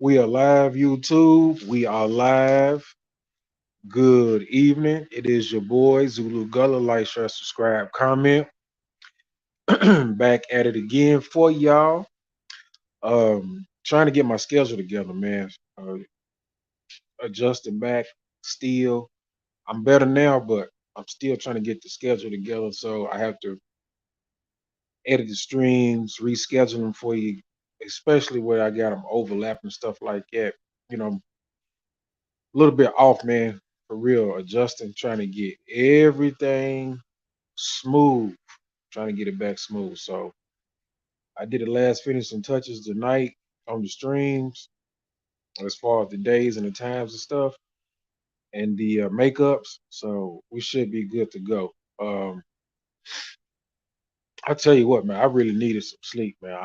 We are live, YouTube. We are live. Good evening. It is your boy Zulu Gullah. Like, share, subscribe, comment. Back at it again for y'all. Trying to get my schedule together, man. Adjusting back. Still, I'm better now, but I'm still trying to get the schedule together. So I have to edit the streams, reschedule them for you, especially where I got them overlapping stuff like that. You know, a little bit off, man, for real. Adjusting, trying to get everything smooth, trying to get it back smooth. So I did the last finishing touches tonight on the streams, as far as the days and the times and stuff, and the makeups. So we should be good to go. Um, I tell you what, man, I really needed some sleep, man.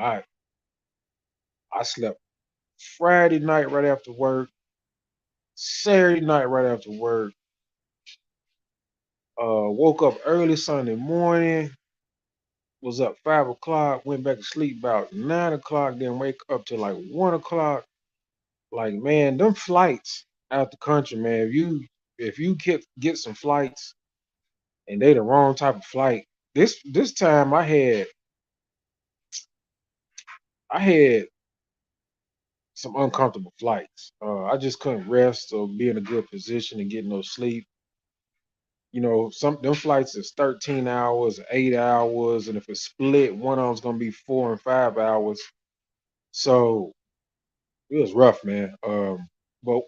I slept Friday night right after work, Saturday night right after work. Woke up early Sunday morning, was up 5 o'clock, went back to sleep about 9 o'clock, then wake up till like 1 o'clock. Like, man, them flights out the country, man. If you get some flights and they the wrong type of flight, this time I had some uncomfortable flights. I just couldn't rest or be in a good position and get no sleep. You know, some them flights is 13 hours, 8 hours, and if it's split, one of them's gonna be 4 and 5 hours. So it was rough, man. But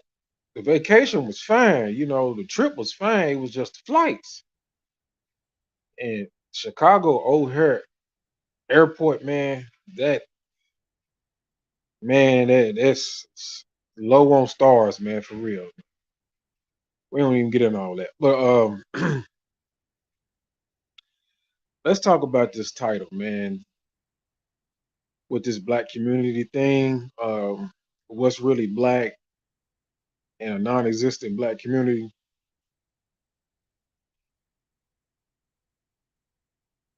the vacation was fine. You know, the trip was fine. It was just the flights. And Chicago O'Hare Airport, man, that that's low on stars, man, for real. We don't even get into all that. But let's talk about this title, man, with this black community thing. What's really black and a non-existent black community.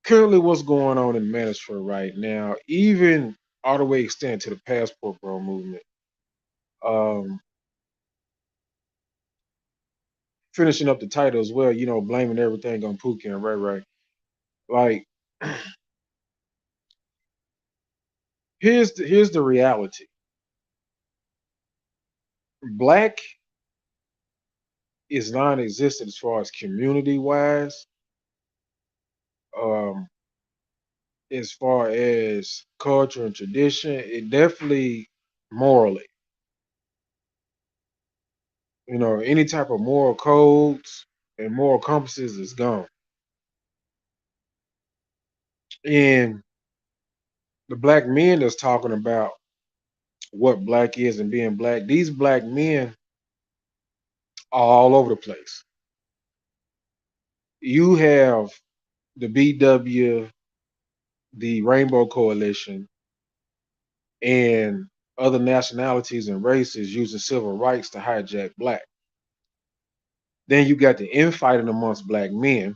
Currently, what's going on in Manosphere right now, even all the way extend to the passport bro movement. Um, Finishing up the title as well, you know, blaming everything on Pookie and Ray Ray. Like, here's the reality. Black is non-existent as far as community wise. Um, as far as culture and tradition, it definitely morally, you know, any type of moral codes and moral compasses is gone. And the black men that's talking about what black is and being black, these black men are all over the place. You have the BW, the Rainbow Coalition, and other nationalities and races using civil rights to hijack black. Then you got the infighting amongst black men.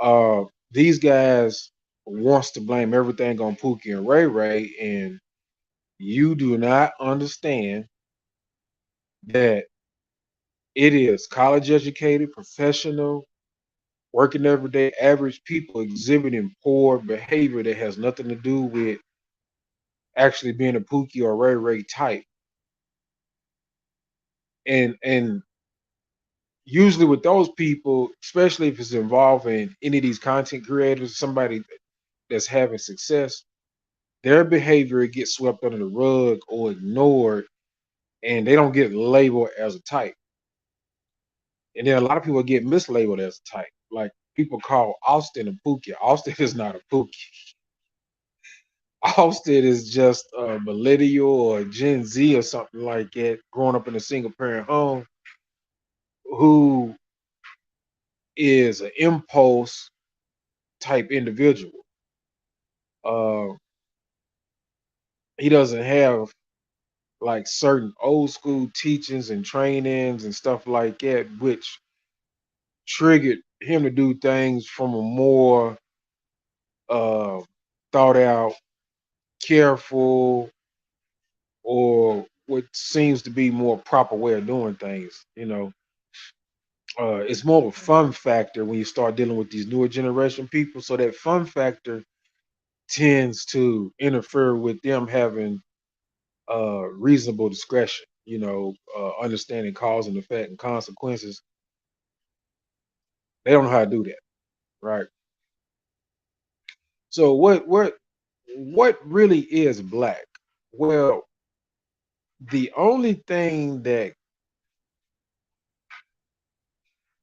Uh, these guys wants to blame everything on Pookie and Ray Ray, and you do not understand that it is college educated, professional, working every day, average people exhibiting poor behavior that has nothing to do with actually being a Pookie or Ray Ray type. And usually with those people, especially if it's involving any of these content creators, somebody that's having success, their behavior gets swept under the rug or ignored, and they don't get labeled as a type. And then a lot of people get mislabeled as a type. Like people call Austin a Pookie. Austin is not a Pookie. Austin is just a millennial or Gen Z or something like that, growing up in a single parent home, who is an impulse type individual. Uh, he doesn't have like certain old school teachings and trainings and stuff like that, which triggered him to do things from a more uh, thought out, careful, or what seems to be more proper way of doing things. It's more of a fun factor when you start dealing with these newer generation people. So that fun factor tends to interfere with them having reasonable discretion. Understanding cause and effect and consequences. They don't know how to do that, right? So what really is black? Well, the only thing that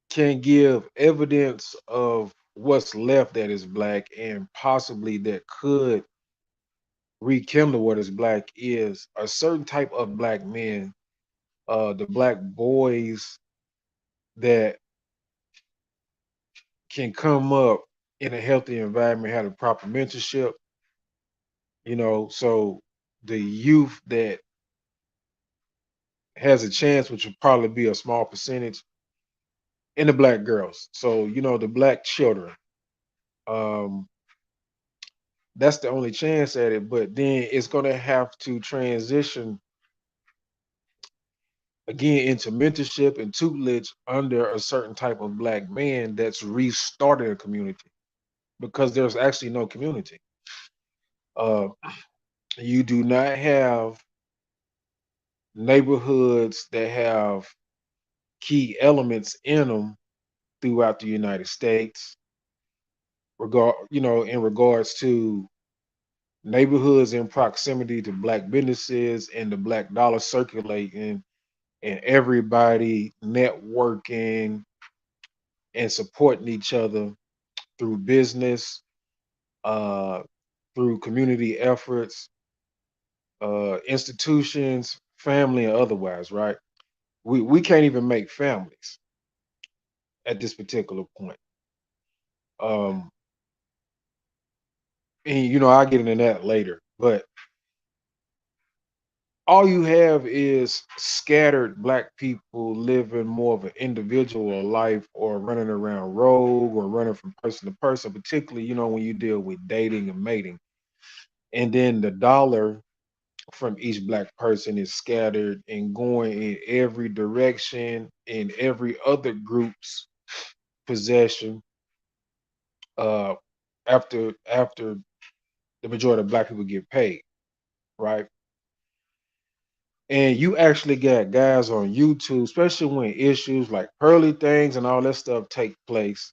can give evidence of what's left that is black and possibly that could rekindle what is black is a certain type of black men, the black boys that can come up in a healthy environment, have a proper mentorship, so the youth that has a chance, which would probably be a small percentage, in the black girls. So, the black children. Um, that's the only chance at it. But then it's gonna have to transition again into mentorship and tutelage under a certain type of black man that's restarting a community because there's actually no community. Uh, you do not have neighborhoods that have key elements in them throughout the United States. In regards to neighborhoods in proximity to black businesses and the black dollar circulating and everybody networking and supporting each other through business, uh, through community efforts, institutions, family, and otherwise, right? We can't even make families at this particular point. Um, and I'll get into that later. But all you have is scattered black people living more of an individual life or running around rogue or running from person to person, particularly, when you deal with dating and mating. And then the dollar from each black person is scattered and going in every direction in every other group's possession uh after the majority of black people get paid, right? And you actually got guys on YouTube, especially when issues like pearly things and all that stuff take place.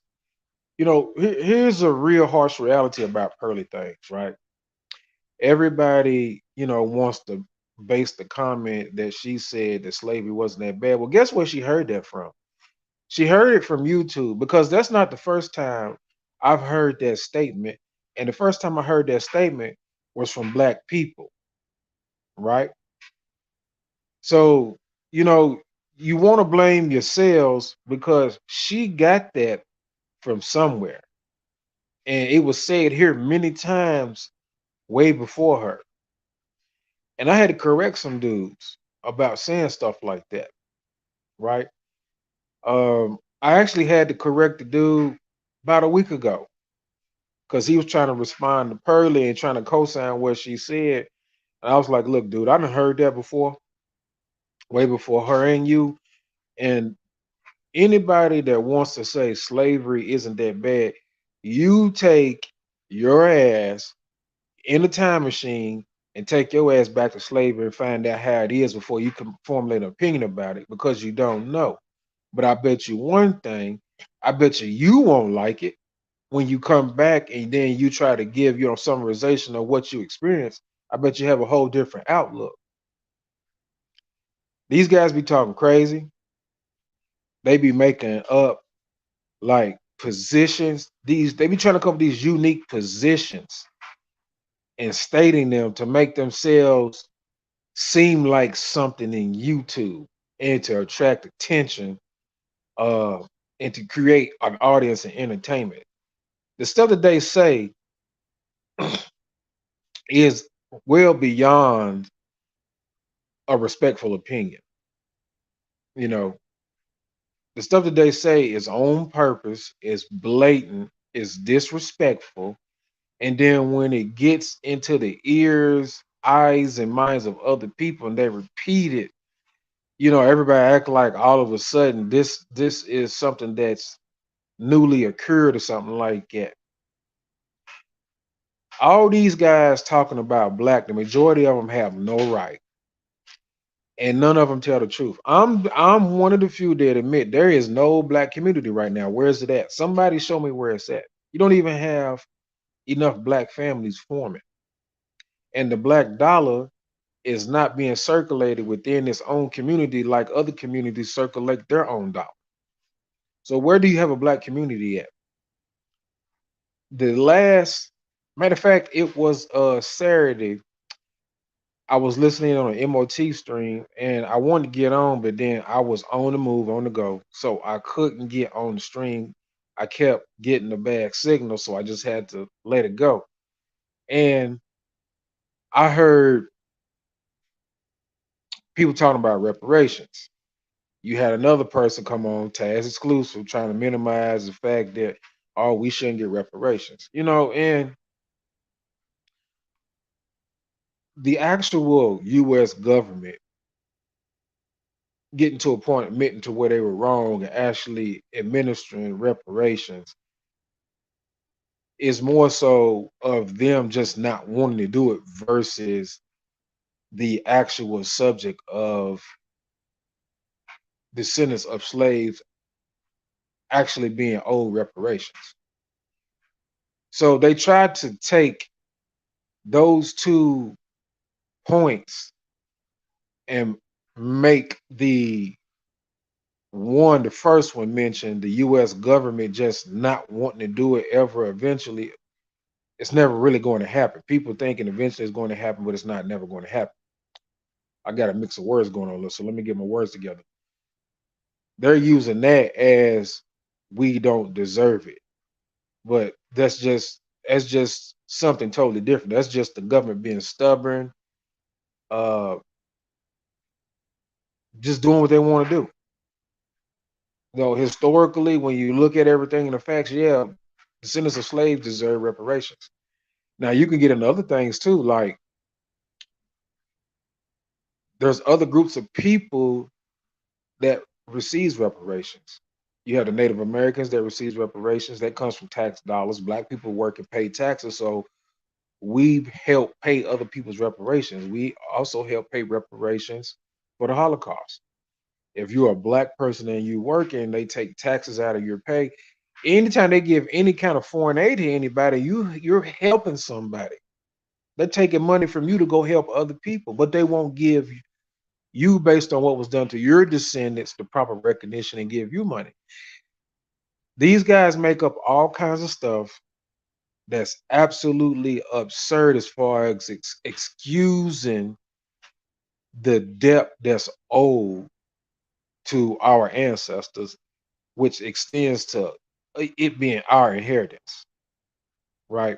Here's a real harsh reality about pearly things, right? Everybody, wants to base the comment that she said that slavery wasn't that bad. Well, guess where she heard that from? She heard it from YouTube because that's not the first time I've heard that statement. And the first time I heard that statement was from black people, right? So, you know, you want to blame yourselves because she got that from somewhere. And it was said here many times way before her. And I had to correct some dudes about saying stuff like that, right? I actually had to correct the dude about a week ago because he was trying to respond to Pearlie and trying to co-sign what she said. And I was like, look, dude, I done heard that before, way before her and you. And anybody that wants to say slavery isn't that bad, you take your ass in a time machine and take your ass back to slavery and find out how it is before you can formulate an opinion about it because you don't know. But I bet you one thing, I bet you won't like it when you come back and then you try to give summarization of what you experienced. I bet you have a whole different outlook. These guys be talking crazy. They be making up like positions. They be trying to come up with these unique positions and stating them to make themselves seem like something in YouTube and to attract attention uh and to create an audience and entertainment. The stuff that they say is well beyond a respectful opinion. You know, the stuff that they say is on purpose, is blatant, is disrespectful. And then when it gets into the ears, eyes and minds of other people, and they repeat it. Everybody act like all of a sudden this is something that's newly occurred or something like that. All these guys talking about black, the majority of them have no right, and none of them tell the truth. I'm one of the few that admit there is no black community right now. Where is it at? Somebody show me where it's at. You don't even have enough black families forming, and the black dollar is not being circulated within its own community like other communities circulate their own dollar. So where do you have a black community at? The last matter of fact, it was Saturday. I was listening on an MOT stream and I wanted to get on, but then I was on the move, on the go. So I couldn't get on the stream. I kept getting a bad signal, so I just had to let it go. And I heard people talking about reparations. You had another person come on, Taz Exclusive, trying to minimize the fact that, oh, we shouldn't get reparations. And the actual US government getting to a point admitting to where they were wrong and actually administering reparations is more so of them just not wanting to do it versus the actual subject of descendants of slaves actually being owed reparations. So they tried to take those two points and make the first one mentioned, the US government just not wanting to do it ever eventually. It's never really going to happen. People thinking eventually it's going to happen, but it's not never going to happen. I got a mix of words going on, so let me get my words together. They're using that as we don't deserve it. But that's just something totally different. That's just the government being stubborn, uh, just doing what they want to do. Historically, when you look at everything in the facts, yeah, descendants of slaves deserve reparations. Now you can get into other things too, like there's other groups of people that receives reparations. You have the Native Americans that receives reparations. That comes from tax dollars. Black people work and pay taxes, so we help pay other people's reparations. We also help pay reparations for the Holocaust. If you're a black person and you work and they take taxes out of your pay, anytime they give any kind of foreign aid to anybody, you're helping somebody. They're taking money from you to go help other people, but they won't give you based on what was done to your descendants the proper recognition and give you money. These guys make up all kinds of stuff that's absolutely absurd as far as excusing the debt that's owed to our ancestors, which extends to it being our inheritance, right?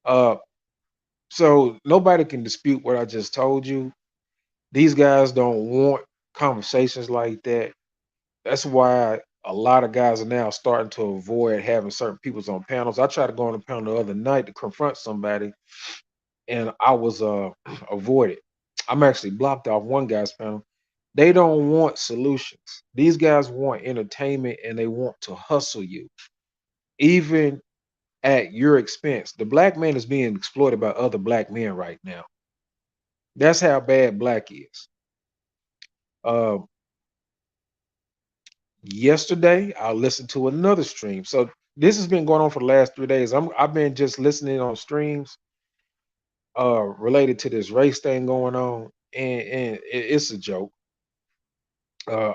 Uh, so nobody can dispute what I just told you. These guys don't want conversations like that. That's why a lot of guys are now starting to avoid having certain peoples on panels. I tried to go on a panel the other night to confront somebody, and I was avoided. I'm actually blocked off one guy's panel. They don't want solutions. These guys want entertainment and they want to hustle you, even at your expense. The black man is being exploited by other black men right now. That's how bad black is. Uh, Yesterday, I listened to another stream. So this has been going on for the last 3 days. I've been just listening on streams related to this race thing going on, and it's a joke. Uh,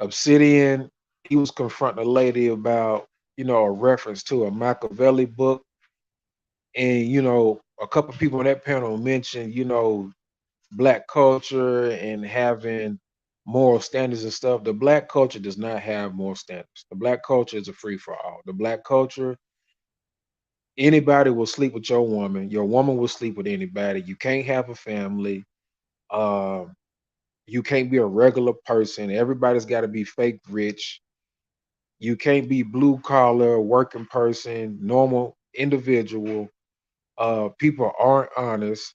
Obsidian, he was confronting a lady about a reference to a Machiavelli book, and a couple people on that panel mentioned black culture and having moral standards and stuff. The black culture does not have moral standards. The black culture is a free for all. The black culture, anybody will sleep with your woman. Your woman will sleep with anybody. You can't have a family. Um, you can't be a regular person. Everybody's got to be fake rich. You can't be blue collar, working person, normal individual. People aren't honest.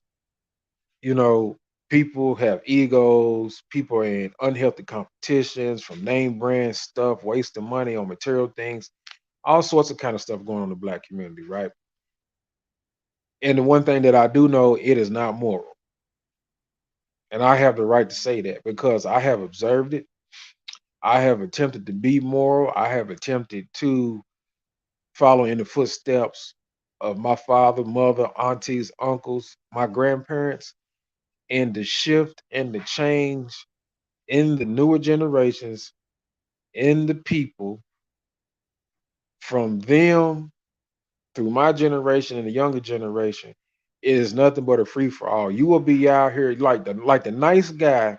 You know, people have egos. People are in unhealthy competitions from name brand stuff, wasting money on material things, all sorts of kind of stuff going on in the black community, right? And the one thing that I do know, it is not moral. And I have the right to say that because I have observed it. I have attempted to be moral. I have attempted to follow in the footsteps of my father, mother, aunties, uncles, my grandparents, and the shift and the change in the newer generations, in the people, from them through my generation and the younger generation, it is nothing but a free for all. You will be out here like the nice guy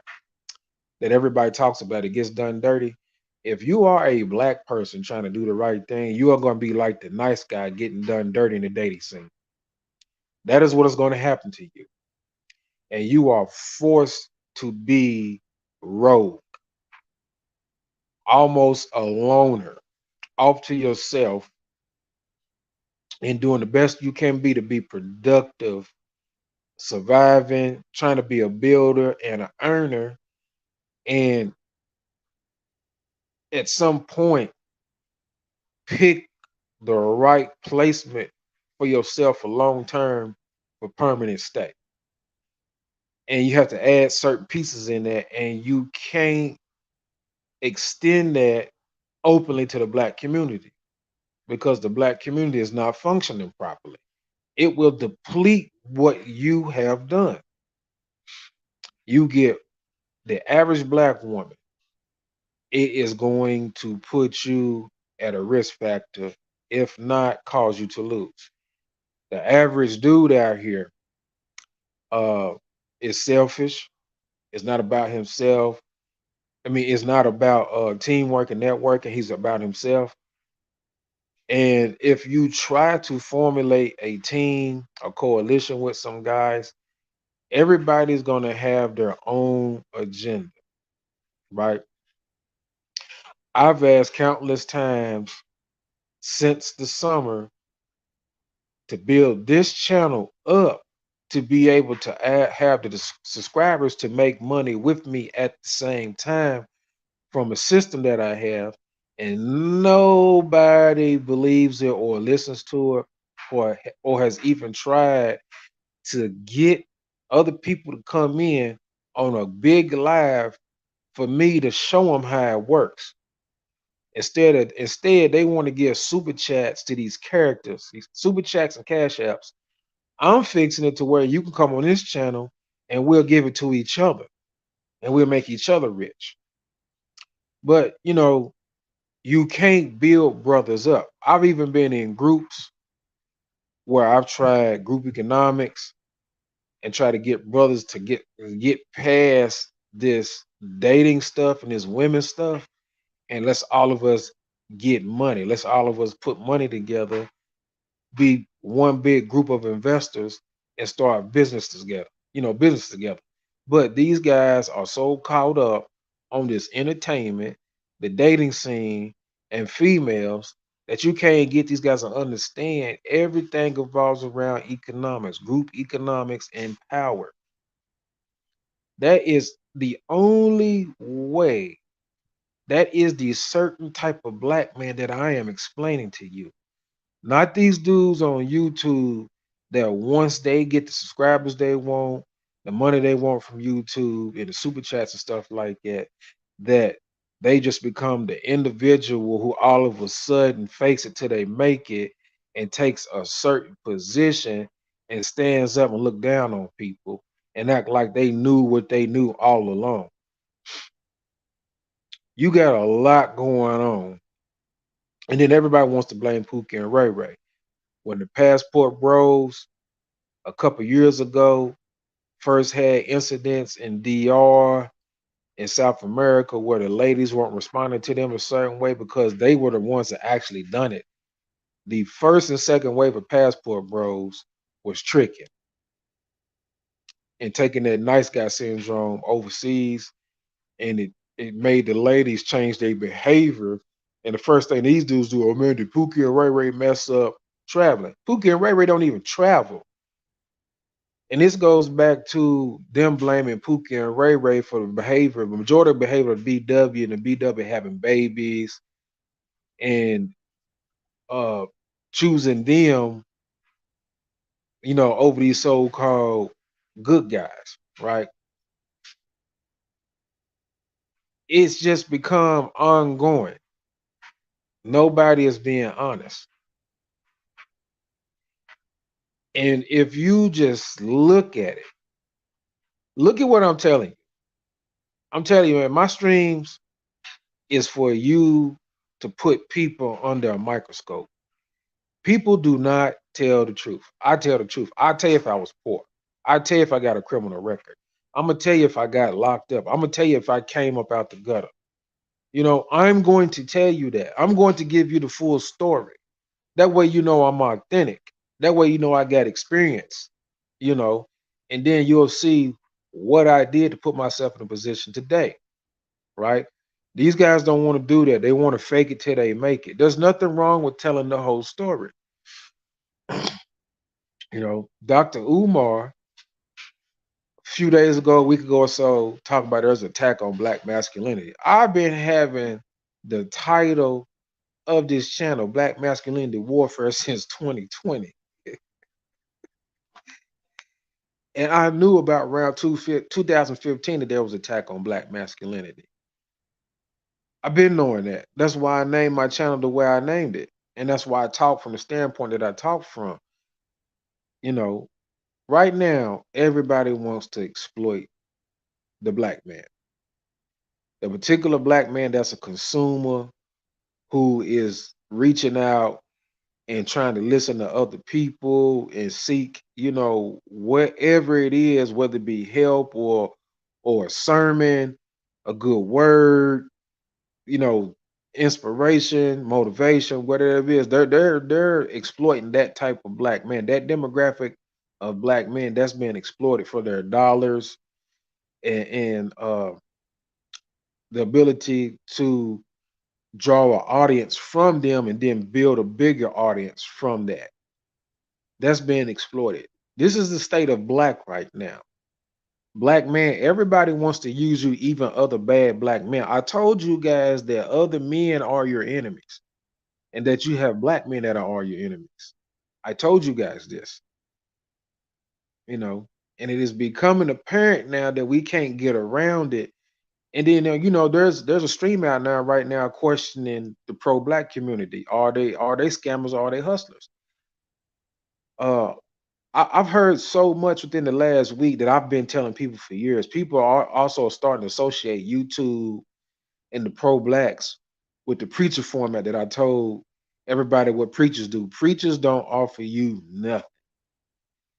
that everybody talks about. It gets done dirty. If you are a black person trying to do the right thing, you are going to be like the nice guy getting done dirty in the dating scene. That is what is going to happen to you. And you are forced to be rogue, almost a loner, off to yourself and doing the best you can be to be productive, surviving, trying to be a builder and an earner. And at some point, pick the right placement for yourself for long term, for permanent stay. And you have to add certain pieces in there, and you can't extend that openly to the black community because the black community is not functioning properly. It will deplete what you have done. You get the average black woman, it is going to put you at a risk factor, if not cause you to lose. The average dude out here uh, is selfish. It's not about himself. I mean, it's not about teamwork and networking. He's about himself. And if you try to formulate a team, a coalition with some guys, everybody's going to have their own agenda, right? I've asked countless times since the summer to build this channel up to be able to have the subscribers to make money with me at the same time from a system that I have, and nobody believes it or listens to it or has even tried to get other people to come in on a big live for me to show them how it works. Instead, they want to give super chats to these characters, these super chats and cash apps. I'm fixing it to where you can come on this channel and we'll give it to each other and we'll make each other rich. But you can't build brothers up. I've even been in groups where I've tried group economics and try to get brothers to get past this dating stuff and this women stuff, and let's all of us get money. Let's all of us put money together, be one big group of investors, and start business together. Business together. But these guys are so caught up on this entertainment, the dating scene, and females that you can't get these guys to understand everything revolves around economics, group economics, and power. That is the only way. That is the certain type of black man that I am explaining to you. Not these dudes on YouTube that once they get the subscribers they want, the money they want from YouTube and the super chats and stuff like that they just become the individual who all of a sudden fakes it till they make it and takes a certain position and stands up and look down on people and act like they knew what they knew all along. You got a lot going on. And then everybody wants to blame Pookie and Ray Ray. When the Passport Bros a couple years ago first had incidents in DR in South America where the ladies weren't responding to them a certain way because they were the ones that actually done it. The first and second wave of Passport Bros was tricking and taking that nice guy syndrome overseas, and it made the ladies change their behavior. And the first thing these dudes do, oh man, did Pookie and Ray Ray mess up traveling? Pookie and Ray Ray don't even travel. And this goes back to them blaming Pookie and Ray Ray for the behavior, the majority of the behavior of BW and the BW having babies and uh choosing them, over these so-called good guys, right? It's just become ongoing. Nobody is being honest. And if you just look at it, look at what I'm telling you. I'm telling you, man, my streams is for you to put people under a microscope. People do not tell the truth. I tell the truth. I tell you if I was poor. I tell you if I got a criminal record. I'm gonna tell you if I got locked up. I'm gonna tell you if I came up out the gutter. I'm going to tell you that. I'm going to give you the full story. That way you know I'm authentic. That way you know I got experience, you know, and then you'll see what I did to put myself in a position today, right? These guys don't want to do that. They want to fake it till they make it. There's nothing wrong with telling the whole story. Dr. Umar, a few days ago, a week ago or so, talking about there's an attack on black masculinity. I've been having the title of this channel, Black Masculinity Warfare, since 2020. And I knew about around 2015 that there was an attack on black masculinity. I've been knowing that. That's why I named my channel the way I named it. And that's why I talk from the standpoint that I talk from. You know, right now, everybody wants to exploit the black man. The particular black man that's a consumer who is reaching out and trying to listen to other people and seek, whatever it is, whether it be help or a sermon, a good word, you know, inspiration, motivation, whatever it is, they're exploiting that type of black man, that demographic of black men that's being exploited for their dollars and the ability to draw an audience from them and then build a bigger audience from that. That's being exploited. This is the state of black right now. Black man, everybody wants to use you, even other bad black men. I told you guys that other men are your enemies and that you have black men that are your enemies. I told you guys this, and it is becoming apparent now that we can't get around it. And then there's a stream out now right now questioning the pro-black community. Are they scammers or are they hustlers? Uh I've heard so much within the last week that I've been telling people for years. People are also starting to associate YouTube and the pro-blacks with the preacher format that I told everybody what preachers do. Preachers don't offer you nothing.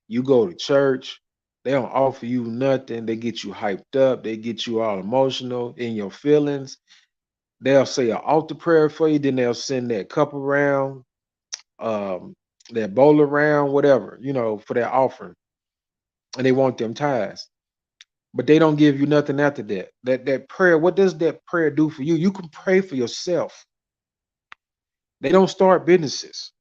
You go to church, they don't offer you nothing. They get you hyped up. They get you all emotional in your feelings. They'll say an altar prayer for you, then they'll send that cup around, um, that bowl around, whatever, for that offering. And they want them tithes. But they don't give you nothing after that. That prayer, what does that prayer do for you? You can pray for yourself. They don't start businesses.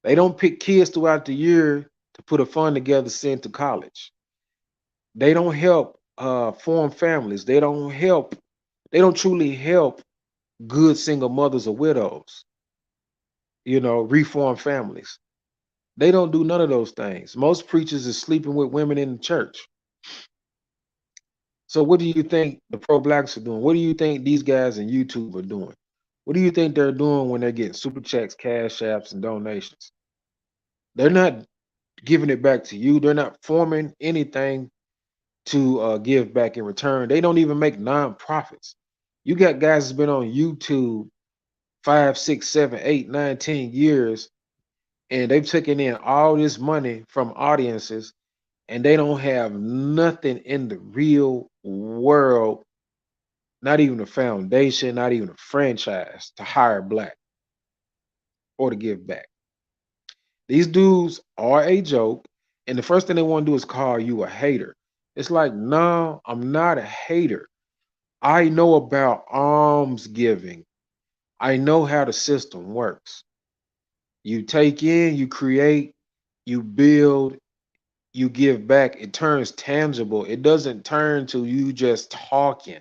They don't pick kids throughout the year to put a fund together, send to college. They don't help form families. They don't truly help good single mothers or widows, reform families. They don't do none of those things. Most preachers is sleeping with women in the church. So what do you think the pro-blacks are doing? What do you think these guys in YouTube are doing? What do you think they're doing when they're getting super checks, cash apps, and donations? They're not giving it back to you. They're not forming anything to give back in return. They don't even make nonprofits. You got guys that's been on YouTube 5, 6, 7, 8, 9, 10 years, and they've taken in all this money from audiences, and they don't have nothing in the real world, not even a foundation, not even a franchise to hire black or to give back. These dudes are a joke, and the first thing they want to do is call you a hater. It's like, no, I'm not a hater. I know about alms giving. I know how the system works. You take in, you create, you build, you give back, it turns tangible. It doesn't turn to you just talking.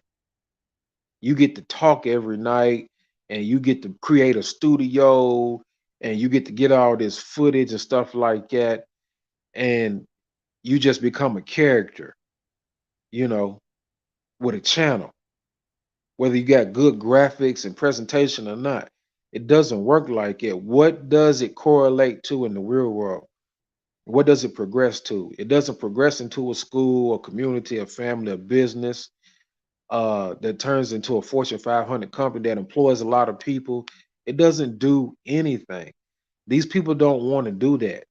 You get to talk every night and you get to create a studio and you get all this footage and stuff like that. And you just become a character, you know, with a channel, whether you got good graphics and presentation or not. It doesn't work like it. What does it correlate to in the real world? What does it progress to? It doesn't progress into a school, a community, a family, a business that turns into a Fortune 500 company that employs a lot of people. It doesn't do anything. These people don't want to do that.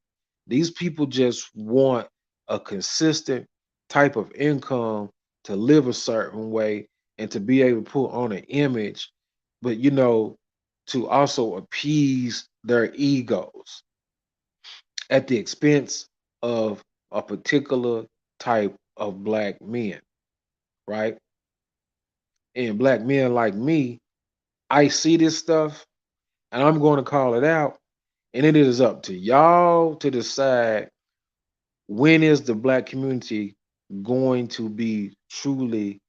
These people just want a consistent type of income to live a certain way and to be able to put on an image, but to also appease their egos at the expense of a particular type of black men, right? And black men like me, I see this stuff and I'm going to call it out. And it is up to y'all to decide, when is the black community going to be truly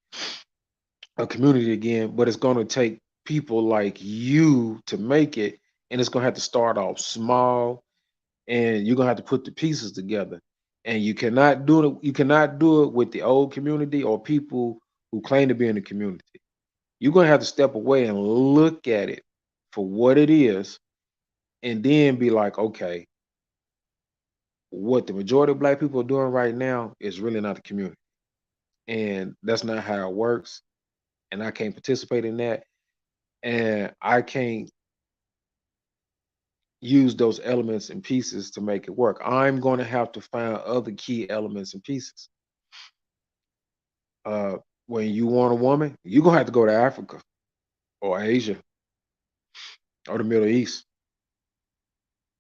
a community again. But it's going to take people like you to make it. And it's going to have to start off small, and you're going to have to put the pieces together. And you cannot do it with the old community or people who claim to be in the community. You're going to have to step away and look at it for what it is, and then be like, okay, what the majority of black people are doing right now is really not the community. And that's not how it works. And I can't participate in that. And I can't use those elements and pieces to make it work. I'm going to have to find other key elements and pieces. Uh, when you want a woman, you're going to have to go to Africa or Asia or the Middle East.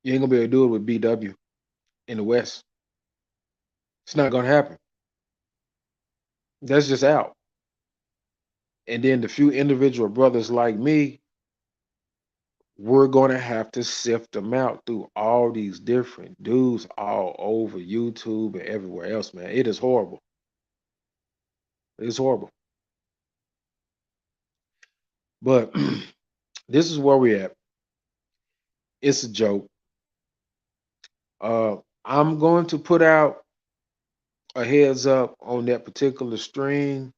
You ain't going to be able to do it with BW in the West. It's not going to happen. That's just out. And then the few individual brothers like me, we're going to have to sift them out through all these different dudes all over YouTube and everywhere else, man. It is horrible. It's horrible. But this is where we're at. It's a joke. I'm going to put out a heads up on that particular stream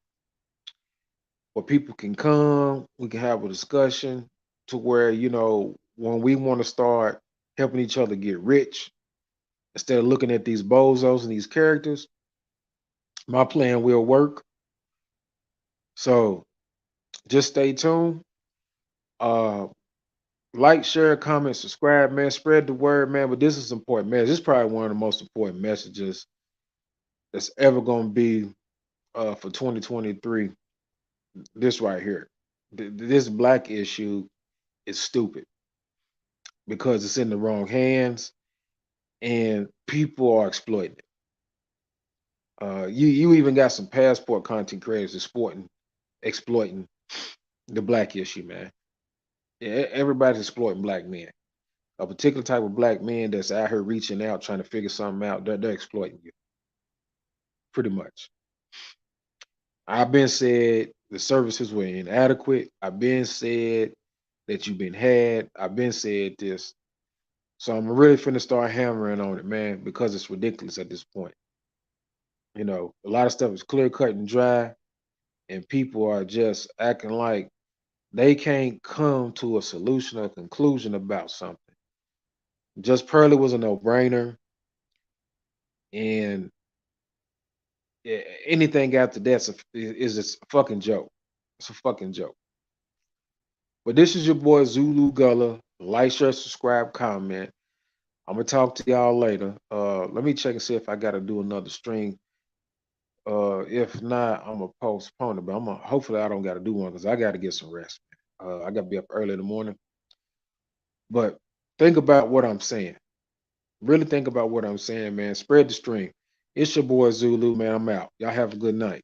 where people can come. We can have a discussion to where, when we want to start helping each other get rich, instead of looking at these bozos and these characters, my plan will work. So just stay tuned. Uh, like, share, comment, subscribe, man. Spread the word, man. But this is important, man. This is probably one of the most important messages that's ever going to be for 2023. This right here. This black issue is stupid because it's in the wrong hands and people are exploiting it. You even got some passport content creators exploiting the black issue, man. Yeah, everybody's exploiting black men. A particular type of black man that's out here reaching out, trying to figure something out, they're exploiting you, pretty much. I've been said the services were inadequate. I've been said that you've been had. I've been said this. So I'm really finna start hammering on it, man, because it's ridiculous at this point. A lot of stuff is clear cut and dry, and people are just acting like they can't come to a solution or conclusion about something. Just Pearly was a no-brainer, and anything after that is a fucking joke. It's a fucking joke. But this is your boy Zulu Gullah. Like, share, subscribe, comment. I'm gonna talk to y'all later. Let me check and see if I gotta do another stream. If not, I'm gonna postpone it. But hopefully I don't gotta do one because I gotta get some rest. I gotta be up early in the morning. But think about what I'm saying. Really think about what I'm saying, man. Spread the stream. It's your boy Zulu, man. I'm out. Y'all have a good night.